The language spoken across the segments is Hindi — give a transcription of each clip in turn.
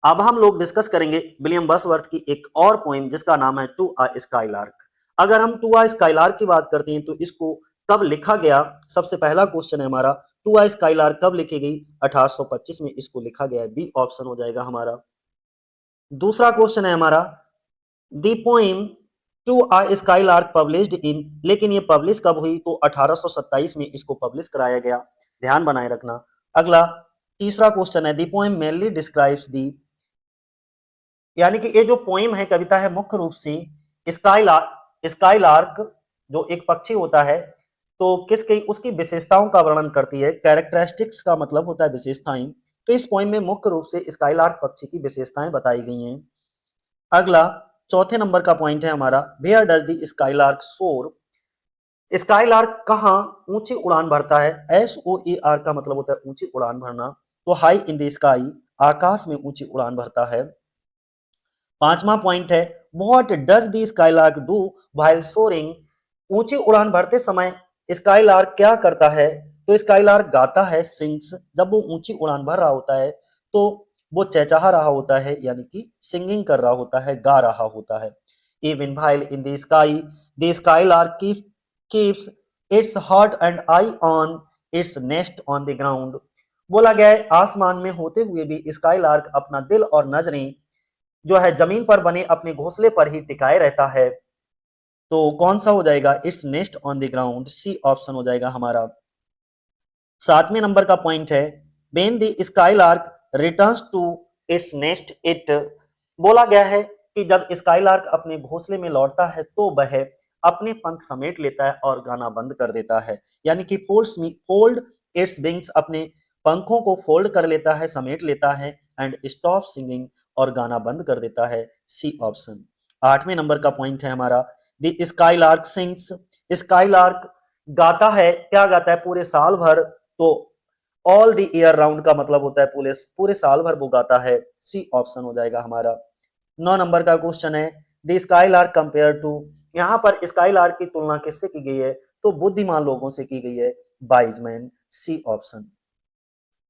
अब हम लोग डिस्कस करेंगे विलियम वर्ड्सवर्थ की एक और पोएम जिसका नाम है टू अ स्काईलार्क। अगर हम टू अ स्काईलार्क की बात करते हैं तो इसको कब लिखा गया, सबसे पहला क्वेश्चन है हमारा, टू अ स्काईलार्क कब लिखी गई? 1825 में इसको लिखा गया है, बी ऑप्शन हो जाएगा हमारा। दूसरा क्वेश्चन है हमारा, the poem to a skylark published in, लेकिन ये पब्लिश कब हुई? तो 1827 में इसको पब्लिश कराया गया, ध्यान बनाए रखना। अगला तीसरा क्वेश्चन है, दी पोएम मेनली डिस्क्राइब्स दी, यानी कि ये जो पोइम है, कविता है, मुख्य रूप से स्काईलार्क जो एक पक्षी होता है तो किसकी उसकी विशेषताओं का वर्णन करती है। कैरेक्टरिस्टिक्स का मतलब होता है विशेषताएं, तो इस पोइम में मुख्य रूप से स्काईलार्क पक्षी की विशेषताएं बताई गई हैं। अगला चौथे नंबर का पॉइंट है हमारा, वेयर डज द स्काईलार्क सोर, स्काईलार्क कहाँ ऊंची उड़ान भरता है? SOAR का मतलब होता है ऊंची उड़ान भरना, तो हाई इन द स्काई, आकाश में ऊंची उड़ान भरता है। पांचवा पॉइंट है, what does the skylark do while soaring, ऊंची उड़ान भरते समय स्काईलार्क क्या करता है? तो स्काईलार्क गाता है, सिंग्स, जब वो ऊंची उड़ान भर रहा होता है तो वो चहचहा रहा होता है, यानी कि सिंगिंग कर रहा होता है, गा रहा होता है। Even while in the sky the skylark keeps its heart and I on it's nest on the ground, बोला गया है आसमान में होते हुए भी स्काईलार्क अपना दिल और नजरें जो है जमीन पर बने अपने घोंसले पर ही टिकाए रहता है। तो कौन सा हो जाएगा? Its nest on the ground, C option हो जाएगा हमारा। सातवें नंबर का पॉइंट है, when the skylark returns to its nest it, बोला गया है कि जब स्काईलार्क अपने घोंसले में लौटता है तो वह अपने पंख समेट लेता है और गाना बंद कर देता है, यानी कि फोल्ड इट्स विंग्स, अपने पंखों को फोल्ड कर लेता है, समेट लेता है, एंड स्टॉप सिंगिंग, और गाना बंद कर देता है, सी ऑप्शन। आठवें नंबर का पॉइंट है हमारा, द स्काईलार्क सिंग्स, स्काईलार्क गाता है, क्या गाता है? पूरे साल भर, तो ऑल द ईयर राउंड का मतलब होता है पूरे पूरे साल भर वो गाता है, सी ऑप्शन हो जाएगा हमारा। 9 नंबर का क्वेश्चन है, द स्काईलार्क कंपेयर टू, यहाँ पर स्काईलार्क की तुलना किससे की गई है? तो बुद्धिमान लोगों से की गई है, wise man, C option.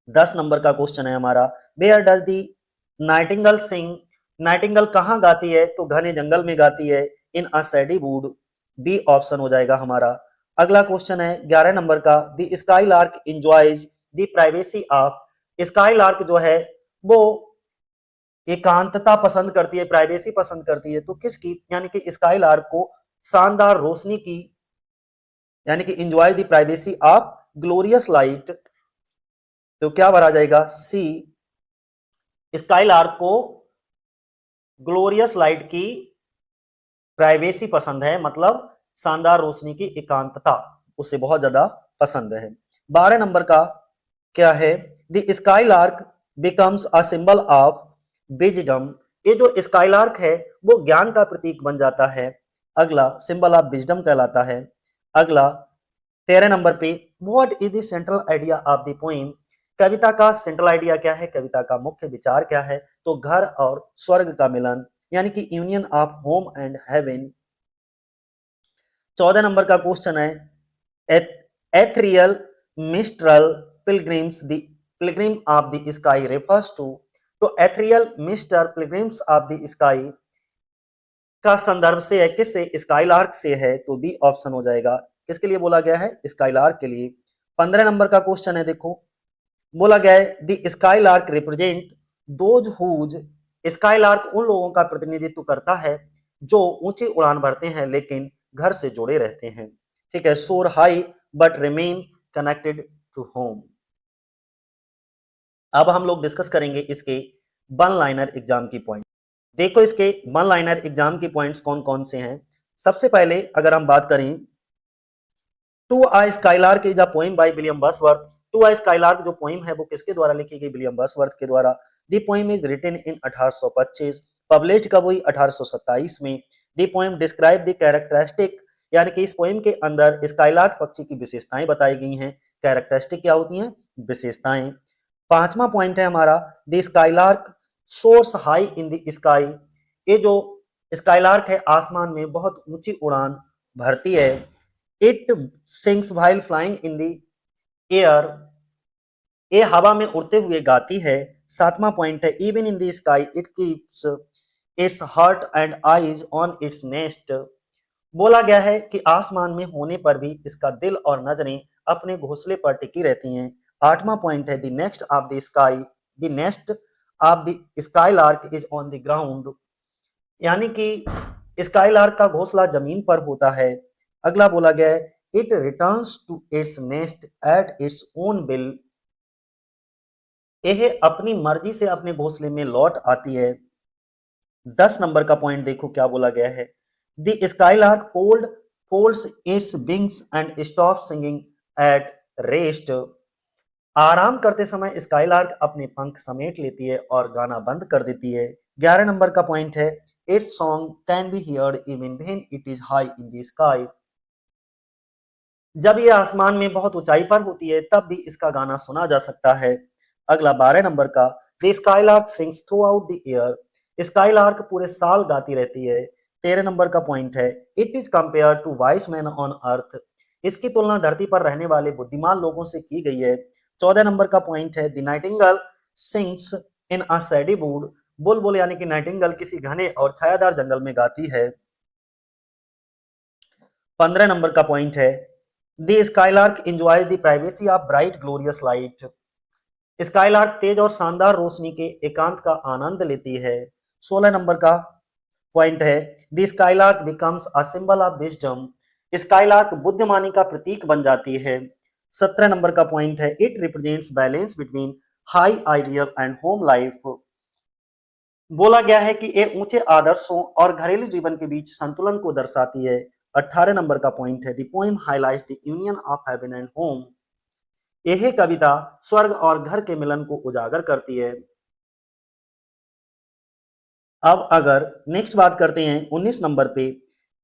10 number का क्वेश्चन है हमारा, where does the nightingale sing, nightingale कहाँ गाती है? तो घने जंगल में गाती है, in a shady wood, B option हो जाएगा हमारा। अगला क्वेश्चन है 11 नंबर का, the skylark enjoys the privacy of, skylark जो है वो एकांतता पसंद करती है, प्राइवेसी पसंद करती है, तो किसकी? यानी कि स्काईलार्क को शानदार रोशनी की, यानी कि enjoy the privacy of glorious light, तो क्या भरा जाएगा? सी, स्काईलार्क को ग्लोरियस लाइट की प्राइवेसी पसंद है, मतलब शानदार रोशनी की एकांतता उसे बहुत ज्यादा पसंद है। 12 नंबर का क्या है, the skylark becomes a symbol of wisdom, ये जो स्काईलार्क है वो ज्ञान का प्रतीक बन जाता है, अगला सिंबल ऑफ विजडम कहलाता है। अगला 13 नंबर पे, what is the central idea of the poem, कविता का सेंट्रल आइडिया क्या है, कविता का मुख्य विचार क्या है? तो घर और स्वर्ग का मिलन, यानी कि union of home and heaven. 14 नंबर का क्वेश्चन है, ethereal minstrel pilgrims the pilgrim of the sky refers to, तो ethereal minstrel pilgrims of the sky का संदर्भ से है, किससे? स्काईलार्क से है, तो बी ऑप्शन हो जाएगा। किसके लिए बोला गया है? स्काईलार्क के लिए। 15 नंबर का क्वेश्चन है, देखो बोला गया है the skylark represent those who, skylark उन लोगों का प्रतिनिधित्व करता है जो ऊंची उड़ान भरते हैं लेकिन घर से जुड़े रहते हैं, ठीक है, soar high but remain connected to home. अब हम लोग डिस्कस करेंगे इसके वन लाइनर एग्जाम की पॉइंट। देखो इसके वन लाइनर एग्जाम की पॉइंट्स कौन कौन से हैं। सबसे पहले अगर हम बात करें, to a skylark is a poem by William Wordsworth, to a skylark जो पोएम है वो किसके द्वारा लिखी गई? विलियम वर्ड्सवर्थ के द्वारा। The poem is written in 1825, published कब हुई? 1827 में। The poem describe the characteristic, यानी कि इस पोएम के अंदर स्काईलार्क पक्षी की विशेषताएं बताई गई हैं। कैरेक्टरिस्टिक क्या होती हैं? विशेषताएं। पांचवा पॉइंट है हमारा, the skylark source high in the sky, ये जो स्काईलार्क है आसमान में बहुत ऊंची उड़ान भरती है। It sings while flying in the air, ये हवा में उड़ते हुए गाती है। सातवां पॉइंट है even in the sky it keeps its heart and eyes on its nest. बोला गया है कि आसमान में होने पर भी इसका दिल और नजरें अपने घोंसले पर टिकी रहती हैं। आठवां पॉइंट है the next of the sky the nest of the sky lark is on the ground, यानी कि स्काई लार्क का घोंसला जमीन पर होता है। अगला बोला गया है it returns to its nest at its own will, यह अपनी मर्जी से अपने घोंसले में लौट आती है। 10 नंबर का पॉइंट देखो क्या बोला गया है the skylark folds its wings and stop singing at rest. आराम करते समय स्काईलार्क अपने पंख समेट लेती है और गाना बंद कर देती है। 11 नंबर का पॉइंट है it's song can be heard even when it is high in the sky, जब ये आसमान में बहुत ऊंचाई पर होती है तब भी इसका गाना सुना जा सकता है। अगला 12 नंबर का the skylark sings through out the year, skylark पूरे साल गाती रहती है। 13 नंबर का पॉइंट है it is compare to wise man on earth, इसकी तुलना धरती पर रहने वाले बुद्धिमान लोगों से की गई है। 14 नंबर का पॉइंट है the Nightingale sings in a shady would, बुलबुल यानी कि नाइटिंगेल किसी घने और छायादार जंगल में गाती है। 15 नंबर का पॉइंट है the skylark enjoys the privacy of bright glorious light, skylark तेज और शानदार रोशनी के एकांत का आनंद लेती है। 16 नंबर का पॉइंट है the skylark becomes a symbol of wisdom, skylark बुद्धिमानी का प्रतीक बन जाती है। 17 नंबर का पॉइंट है it represents balance between high ideal and home life, बोला गया है कि ये ऊंचे आदर्शों और घरेलू जीवन के बीच संतुलन को दर्शाती है। 18 नंबर का पॉइंट है the poem highlights the union of heaven and home, यह कविता स्वर्ग और घर के मिलन को उजागर करती है। अब अगर नेक्स्ट बात करते हैं 19 नंबर पे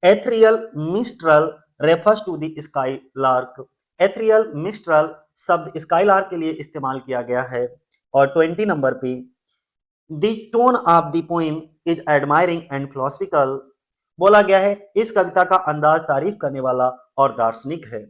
ethereal minstrel refers to the skylark, ethereal minstrel शब्द स्काई लार्क के लिए इस्तेमाल किया गया है। और 20 नंबर पे the tone of the poem is admiring and philosophical, बोला गया है इस कविता का अंदाज तारीफ करने वाला और दार्शनिक है।